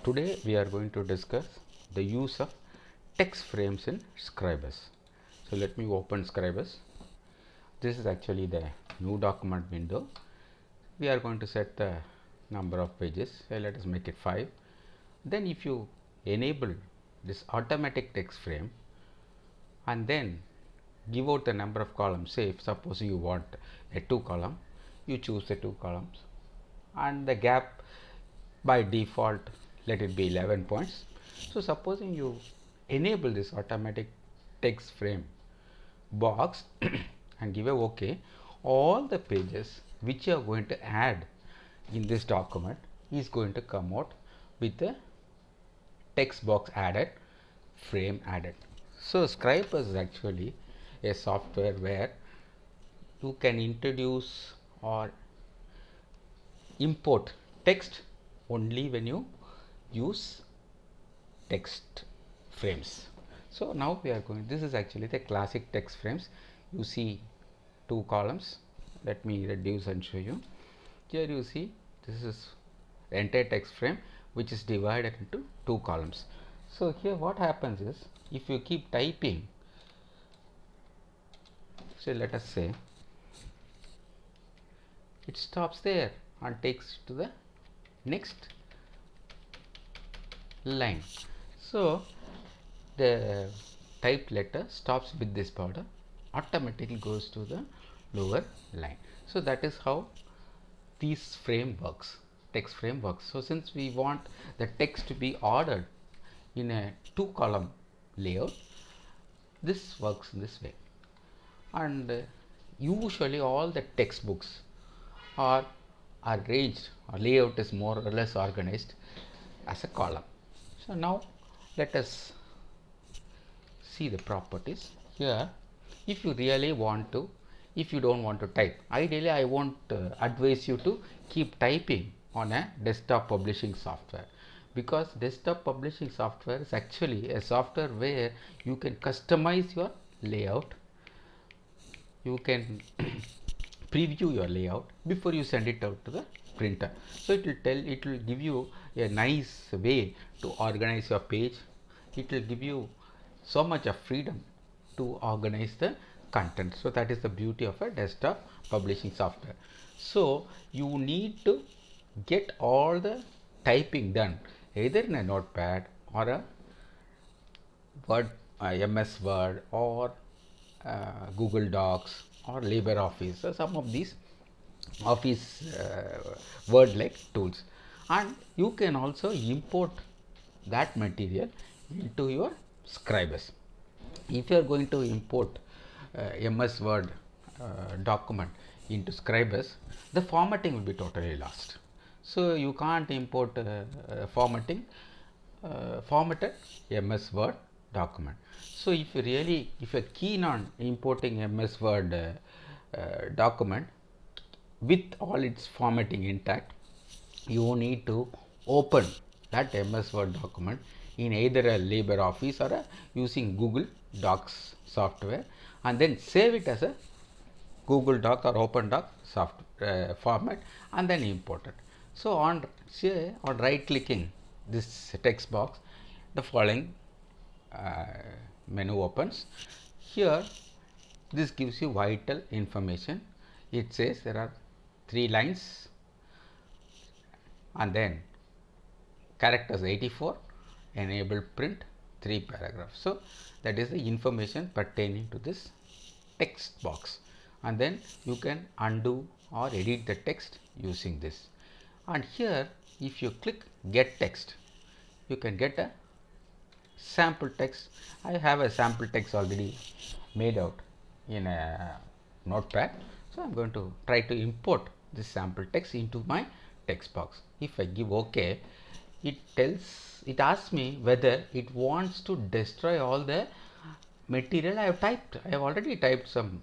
Today we are going to discuss the use of text frames in Scribus. So let me open Scribus. This is actually the new document window. We are going to set the number of pages. Let us make it 5. Then if you enable this automatic text frame and then give out the number of columns, say if suppose you want a 2 column, you choose the 2 columns and the gap by default let it be 11 points. So supposing you enable this automatic text frame box and give a OK, all the pages which you are going to add in this document is going to come out with the text box added, frame added. So Scribus is actually a software where you can introduce or import text only when you use text frames. So now we are going, this is actually the classic text frames. You see 2 columns. Let me reduce and show you. Here you see this is the entire text frame which is divided into 2 columns. So here what happens is if you keep typing, so let us say it stops there and takes to the next line. So the typed letter stops with this border, automatically goes to the lower line. So that is how this frame works, text frame works. So since we want the text to be ordered in a 2 column layout, this works in this way. And usually all the textbooks are arranged or layout is more or less organized as a column. So now let us see the properties. Here if you really want to, if you don't want to type, ideally I won't advise you to keep typing on a desktop publishing software, because desktop publishing software is actually a software where you can customize your layout, you can preview your layout before you send it out to the printer. So it will give you a nice way to organize your page. It will give you so much of freedom to organize the content. So that is the beauty of a desktop publishing software. So you need to get all the typing done either in a notepad or a Word, MS Word or Google Docs or LibreOffice, so some of these office word like tools, and you can also import that material into your Scribus. If you are going to import MS Word document into Scribus, the formatting will be totally lost. So you can't import formatted MS Word document. So if you're keen on importing MS Word document with all its formatting intact, you need to open that MS Word document in either a LibreOffice or using Google Docs software, and then save it as a Google Doc or Open Doc format and then import it. So on right clicking this text box, the following menu opens. Here this gives you vital information. It says there are 3 lines and then characters 84, enable print, 3 paragraphs. So that is the information pertaining to this text box, and then you can undo or edit the text using this. And here if you click get text, you can get a sample text. I have a sample text already made out in a notepad, so I am going to try to import this sample text into my text box. If I give OK, it asks me whether it wants to destroy all the material I have typed. I have already typed some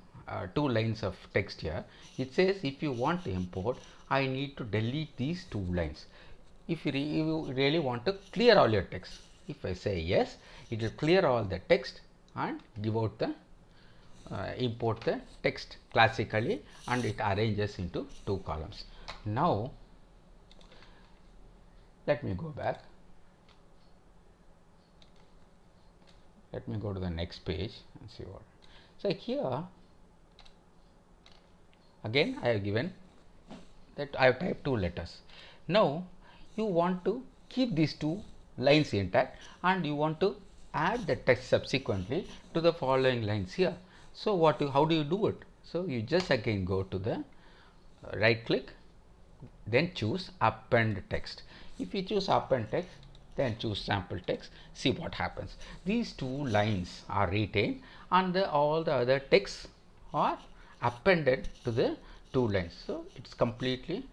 2 lines of text here. It says if you want to import, I need to delete these 2 lines. If you really want to clear all your text, if I say yes, it will clear all the text and give out the import the text classically, and it arranges into 2 columns. Now let me go back. Let me go to the next page and see what. So here again I have given that I have typed 2 letters. Now you want to keep these 2 lines intact and you want to add the text subsequently to the following lines here. So how do you do it? So you just again go to the right click, then choose append text. If you choose append text, then choose sample text, see what happens. These 2 lines are retained and all the other texts are appended to the 2 lines. So it's completely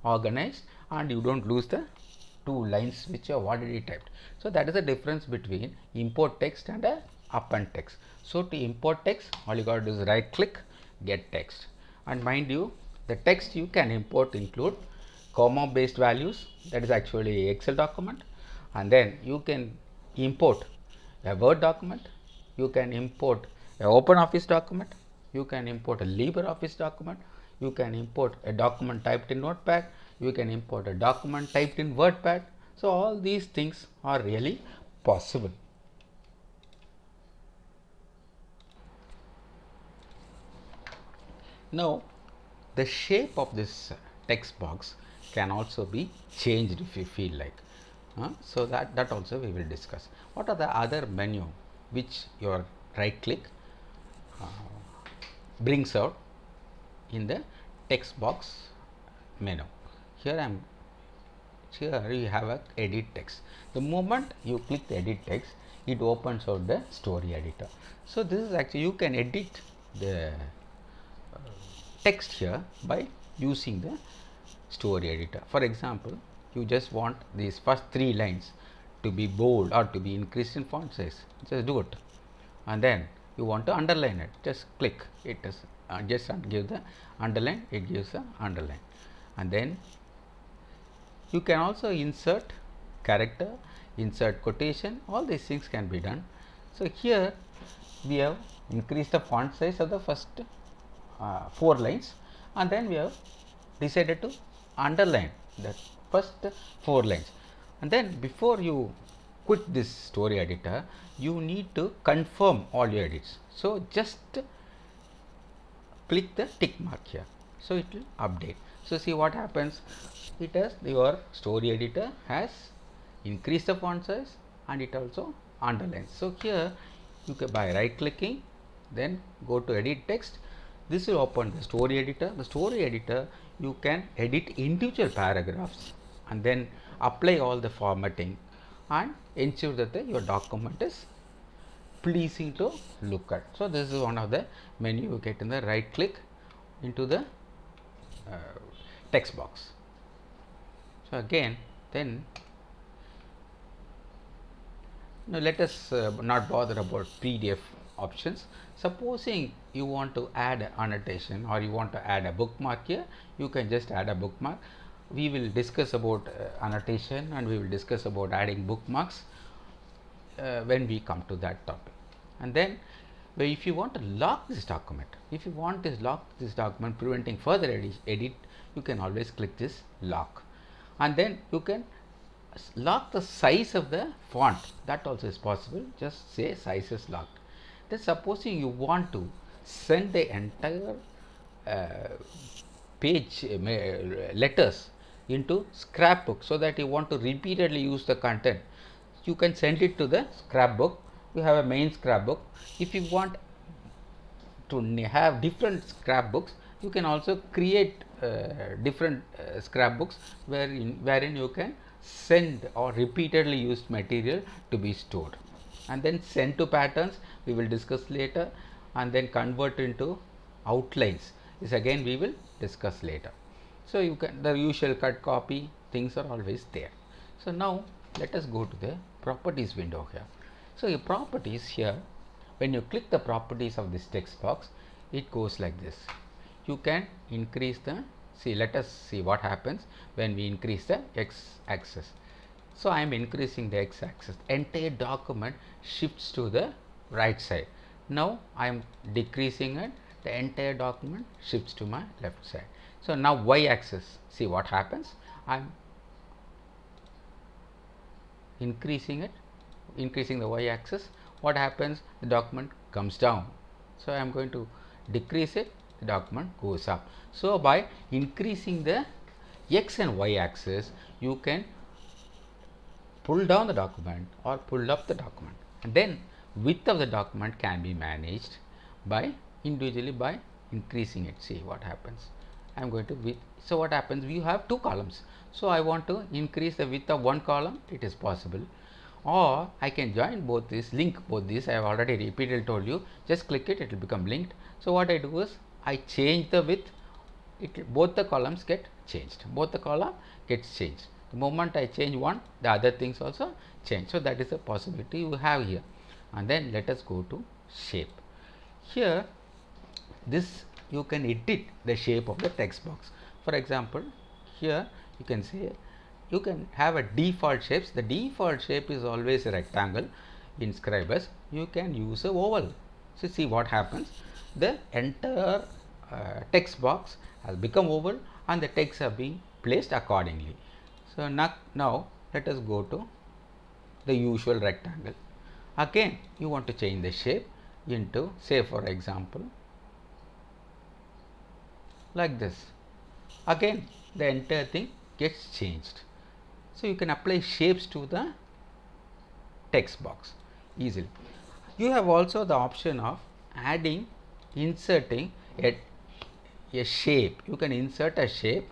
organized and you don't lose the 2 lines which you have already typed. So that is the difference between import text and append text. So to import text, all you got to do is right click, get text, and mind you, the text you can import include comma based values, that is actually Excel document, and then you can import a Word document, you can import a OpenOffice document, you can import a LibreOffice document, you can import a document typed in Notepad, you can import a document typed in WordPad. So all these things are really possible. Now the shape of this text box can also be changed if you feel like. So that also we will discuss. What are the other menu which your right click brings out in the text box menu? Here you have a edit text. The moment you click the edit text, it opens out the story editor. So this is actually, you can edit the text here by using the story editor. For example, you just want these first 3 lines to be bold or to be increased in font size, just do it. And then you want to underline it, just click it, is just give the underline, it gives the underline. And then you can also insert character, insert quotation, all these things can be done. So here we have increased the font size of the first 4 lines, and then we have decided to underline the first 4 lines. And then before you quit this story editor, you need to confirm all your edits. So just click the tick mark here, so it will update. So see what happens, it has, your story editor has increased the font size and it also underlines. So here you can, by right clicking, then go to edit text, this will open the story editor. The story editor, you can edit individual paragraphs and then apply all the formatting and ensure that your document is pleasing to look at. So this is one of the menu you get in the right click into the text box. So again, then now let us not bother about PDF options. Supposing you want to add annotation or you want to add a bookmark here, you can just add a bookmark. We will discuss about annotation and we will discuss about adding bookmarks when we come to that topic. And then if you want to lock this document, if you want to lock this document preventing further edit, you can always click this lock, and then you can lock the size of the font, that also is possible. Just say size is locked. Then supposing you want to send the entire page letters into scrapbook, so that you want to repeatedly use the content, you can send it to the scrapbook. You have a main scrapbook. If you want to have different scrapbooks, you can also create different scrapbooks wherein you can send or repeatedly used material to be stored, and then send to patterns, we will discuss later, and then convert into outlines is again we will discuss later. So you can, the usual cut copy things are always there. So now let us go to the properties window here. So your properties here, when you click the properties of this text box, it goes like this. You can increase the, see, let us see what happens when we increase the x axis. So I am increasing the x axis, entire document shifts to the right side. Now I am decreasing it, the entire document shifts to my left side. So now y axis, see what happens, I am increasing it, increasing the y axis, what happens? The document comes down. So I am going to decrease it, the document goes up. So by increasing the x and y axis, you can pull down the document or pull up the document, and then width of the document can be managed by individually by increasing it. See what happens. I am going to width. So what happens? We have two columns. So I want to increase the width of one column. It is possible, or I can join both these, link both these. I have already repeatedly told you. Just click it, it will become linked. So what I do is I change the width. Both the columns get changed. Both the column gets changed. The moment I change one, the other things also change. So that is a possibility you have here. And then let us go to shape. Here, this you can edit the shape of the text box. For example, here you can say you can have a default shapes. The default shape is always a rectangle. In Scribus, you can use a oval. So see what happens. The entire text box has become oval and the text are being placed accordingly. So now let us go to the usual rectangle. Again, you want to change the shape into, say for example, like this. Again, the entire thing gets changed. So you can apply shapes to the text box easily. You have also the option of adding, inserting a shape. You can insert a shape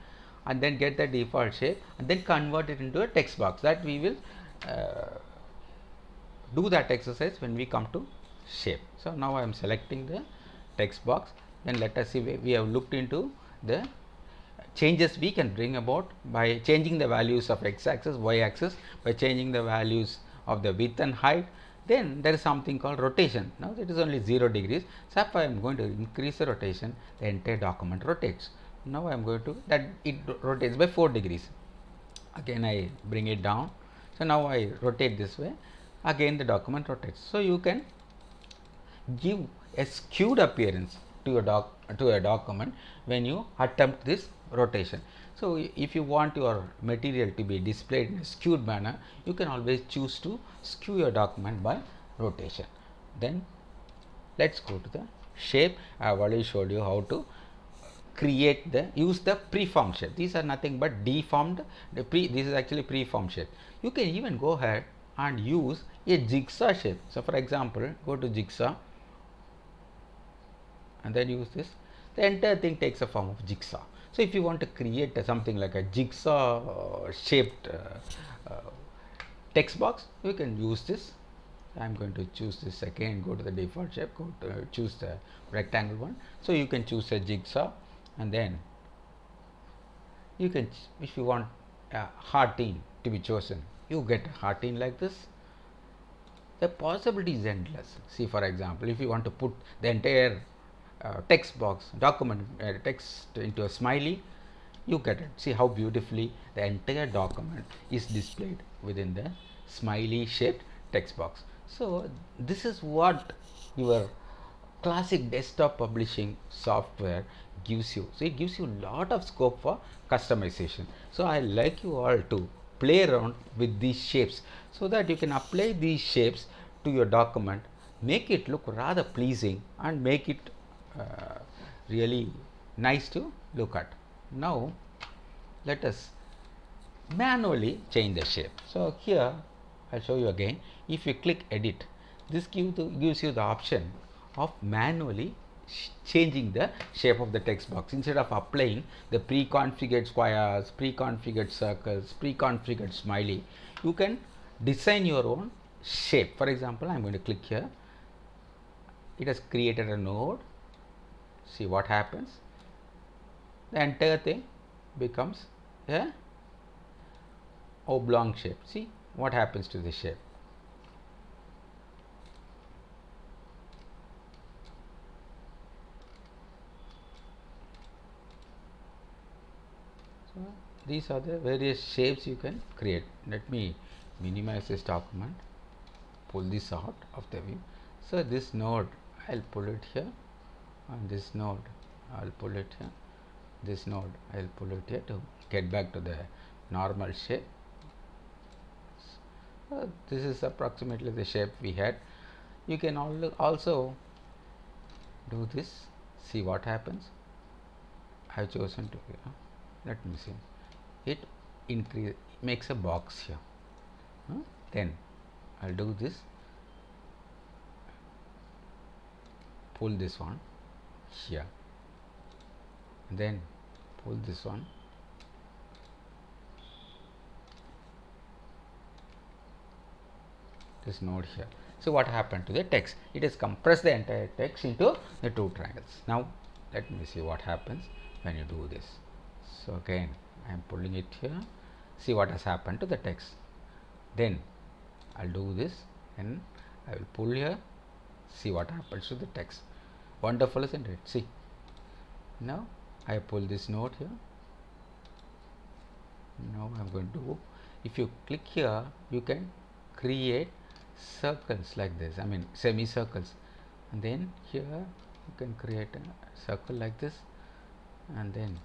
and then get the default shape and then convert it into a text box. That we will do that exercise when we come to shape. So now I am selecting the text box. Then let us see, we have looked into the changes we can bring about by changing the values of x axis, y axis, by changing the values of the width and height. Then there is something called rotation. Now it is only 0 degrees. So if I am going to increase the rotation, the entire document rotates. Now I am going to, that it rotates by 4 degrees. Again I bring it down. So now I rotate this way. Again the document rotates. So you can give a skewed appearance to a document when you attempt this rotation. So if you want your material to be displayed in a skewed manner, you can always choose to skew your document by rotation. Then let's go to the shape. I have already showed you how to create use the preformed shape. These are nothing but deformed. This is actually preformed shape. You can even go ahead and use a jigsaw shape. So for example, go to jigsaw and then use this. The entire thing takes a form of jigsaw. So if you want to create something like a jigsaw shaped text box, you can use this. I am going to choose this again, go to the default shape, go to choose the rectangle one. So you can choose a jigsaw, and then you can, if you want a heartine to be chosen, you get a heartine like this. The possibility is endless. See for example, if you want to put the entire text box document text into a smiley, you get it. See how beautifully the entire document is displayed within the smiley shaped text box. So this is what your classic desktop publishing software gives you. So it gives you a lot of scope for customization. So I like you all to play around with these shapes so that you can apply these shapes to your document, make it look rather pleasing and make it really nice to look at. Now let us manually change the shape. So here I'll show you again. If you click edit, this gives you the option of manually changing the shape of the text box. Instead of applying the pre-configured squares, pre-configured circles, pre-configured smiley, you can design your own shape. For example, I'm going to click here. It has created a node. See what happens. The entire thing becomes a oblong shape. See what happens to the shape. So these are the various shapes you can create. Let me minimize this document, pull this out of the view. So this node I'll pull it here, and this node I'll pull it here, this node I'll pull it here to get back to the normal shape. This is approximately the shape we had. you can also do this. See what happens. I have chosen to, let me see, it increase, makes a box here. Then I'll do this, pull this one here, then pull this one, this node here. So what happened to the text? It has compressed the entire text into the two triangles. Now let me see what happens when you do this. So again I am pulling it here, see what has happened to the text. Then I'll do this and I will pull here, see what happens to the text. Wonderful, isn't it? See, now I pull this node here. Now I'm going to, if you click here, you can create circles like this, I mean semicircles, and then here you can create a circle like this, and then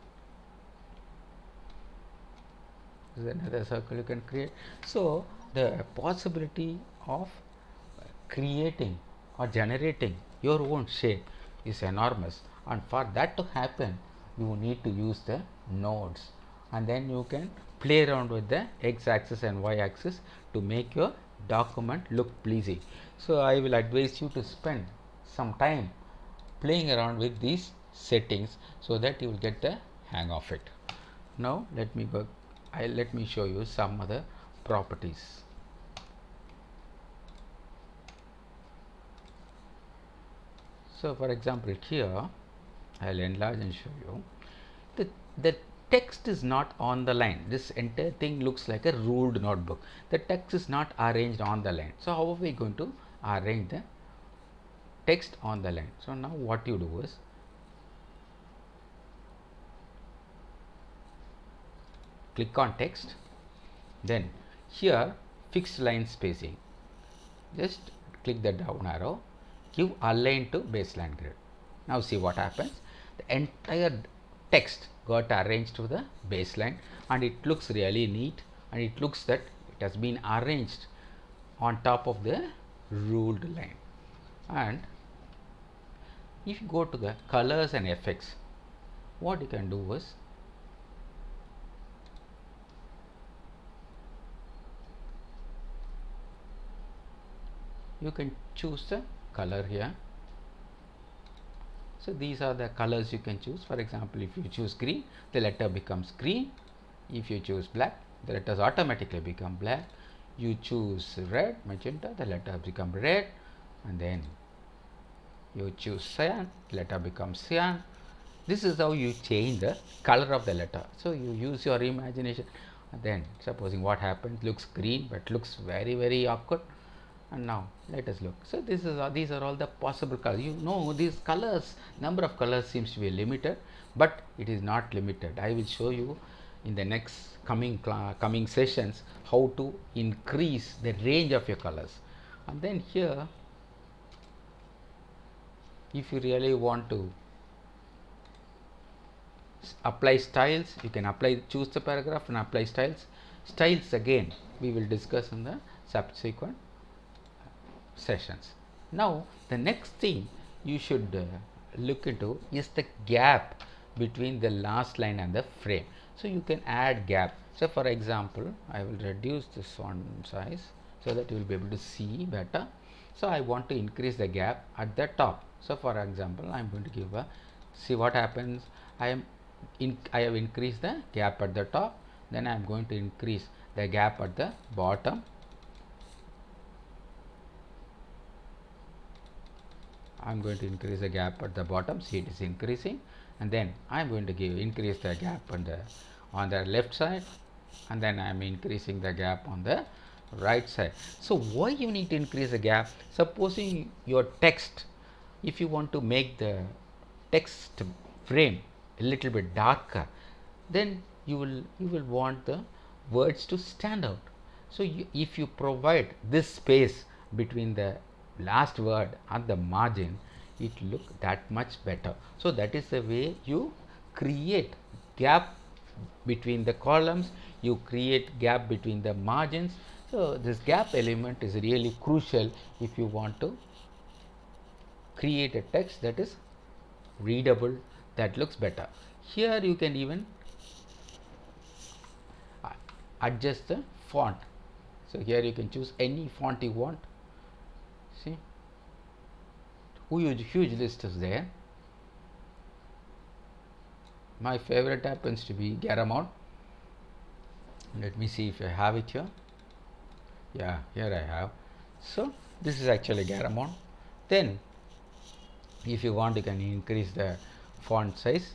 there's another circle you can create. So the possibility of creating or generating your own shape is enormous, and for that to happen you need to use the nodes, and then you can play around with the x-axis and y-axis to make your document look pleasing. So I will advise you to spend some time playing around with these settings so that you will get the hang of it. Now let me show you some other properties. So for example here I will enlarge and show you the text is not on the line. This entire thing looks like a ruled notebook. The text is not arranged on the line. So how are we going to arrange the text on the line? So now what you do is, click on text, then here fixed line spacing, just click the down arrow, give align to baseline grid. Now see what happens. The entire text got arranged to the baseline, and it looks really neat, and it looks that it has been arranged on top of the ruled line. And if you go to the colors and effects, what you can do is, you can choose the color here. So these are the colors you can choose. For example, if you choose green, the letter becomes green. If you choose black, the letters automatically become black. You choose red, magenta, the letter become red, and then you choose cyan, the letter becomes cyan. This is how you change the color of the letter. So you use your imagination. And then supposing what happens, looks green but looks very awkward. And now let us look. So these are all the possible colors. You know, these colors, number of colors seems to be limited, but it is not limited. I will show you in the next coming sessions how to increase the range of your colors. And then here, if you really want to apply styles, you can choose the paragraph and apply styles. Styles again we will discuss in the subsequent sessions. Now the next thing you should look into is the gap between the last line and the frame. So you can add gap. So for example, I will reduce this font size so that you will be able to see better. So I want to increase the gap at the top. So for example, I am going to give a, see what happens. I have increased the gap at the top, then I am going to increase the gap at the bottom. I am going to increase the gap at the bottom. See, it is increasing, and then I am going to increase the gap on the left side, and then I am increasing the gap on the right side. So why you need to increase the gap? Supposing your text, if you want to make the text frame a little bit darker, then you will want the words to stand out. So if you provide this space between the last word and the margin, it look that much better. So that is the way you create gap between the columns, you create gap between the margins. So this gap element is really crucial if you want to create a text that is readable, that looks better. Here you can even adjust the font. So here you can choose any font you want. See, huge list is there. My favorite happens to be Garamond. Let me see if I have it here. Yeah, here I have. So this is actually Garamond. Then if you want, you can increase the font size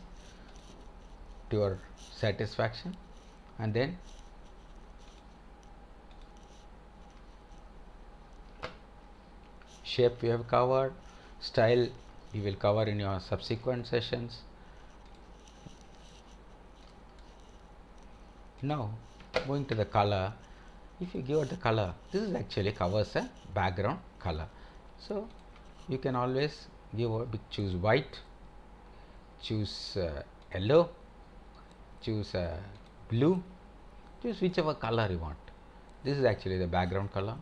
to your satisfaction, and then shape we have covered, style we will cover in your subsequent sessions. Now going to the color, if you give it the color, this is actually covers a background color. So you can always choose white, choose yellow, choose blue, choose whichever color you want. This is actually the background color.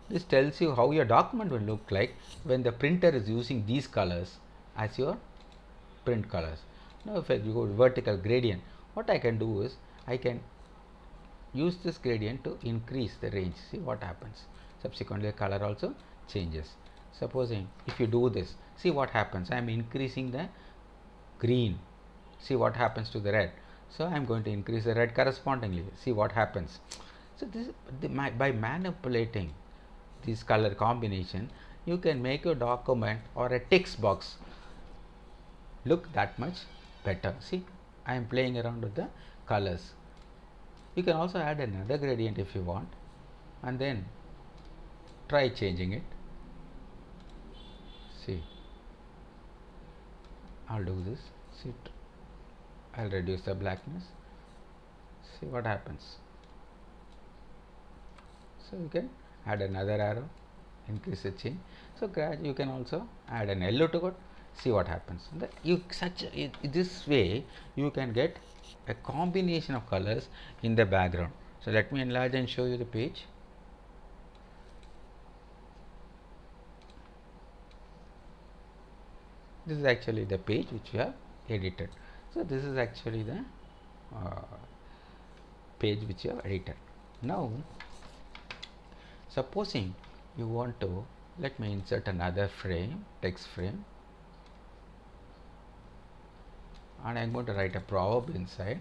This tells you how your document will look like when the printer is using these colors as your print colors. Now if I go to vertical gradient, what I can do is I can use this gradient to increase the range. See what happens. Subsequently the color also changes. Supposing if you do this, see what happens. I am increasing the green. See what happens to the red. So I am going to increase the red correspondingly. See what happens. So this by manipulating this color combination, you can make your document or a text box look that much better. See, I am playing around with the colors. You can also add another gradient if you want, and then try changing it. See, I'll do this. See, I'll reduce the blackness. See what happens. So you can add another arrow, increase the change. So you can also add an yellow to it. See what happens. This way you can get a combination of colors in the background. So let me enlarge and show you the page. This is actually the page which we have edited. So this is actually the page which you have edited. Now supposing you want to, let me insert another frame, text frame, and I am going to write a proverb inside.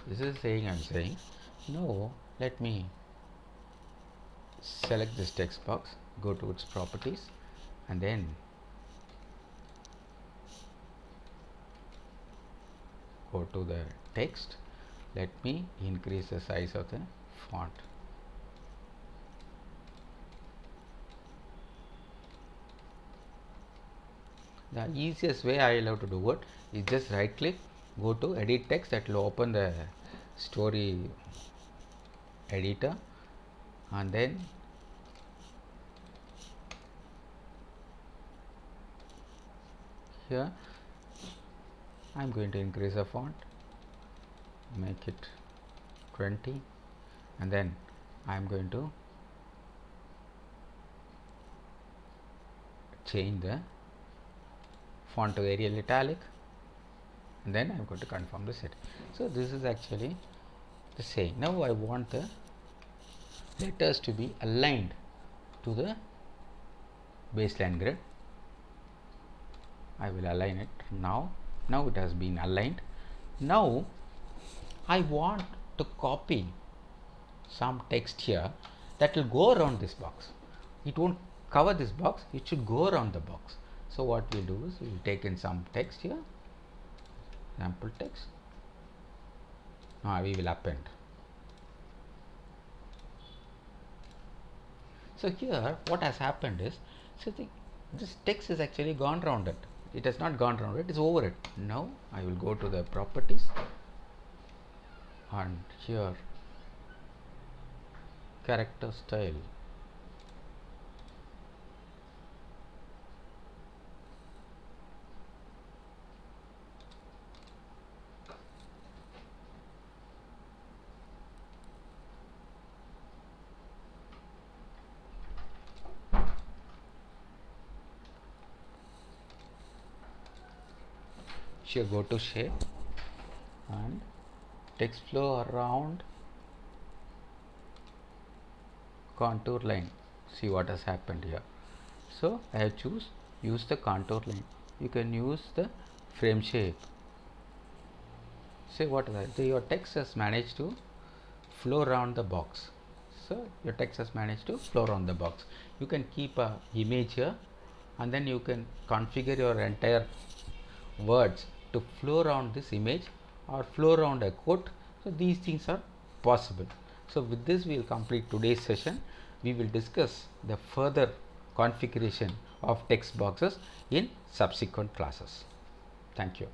This is saying, I am saying, no, let me select this text box, go to its properties, and then go to the text. Let me increase the size of the font. The easiest way I love to do it is just right click, go to edit text, that will open the story editor, and then here I am going to increase the font, make it 20, and then I am going to change the font to Arial italic, and then I am going to confirm the setting. So this is actually the same. Now I want the letters to be aligned to the baseline grid. I will align it now. Now it has been aligned. Now I want to copy some text here that will go around this box. It won't cover this box, it should go around the box. So what we'll do is we'll take in some text here, sample text. Now we will append. So here what has happened is, so this text is actually gone around it. It has not gone around it, it's over it. Now I will go to the properties, and here character style. Here go to shape and text flow around contour line. See what has happened here. So I have use the contour line. You can use the frame shape. Say what is that? So your text has managed to flow around the box. So your text has managed to flow around the box. You can keep a image here, and then you can configure your entire words to flow around this image or flow around a quote. So these things are possible. So with this we will complete today's session. We will discuss the further configuration of text boxes in subsequent classes. Thank you.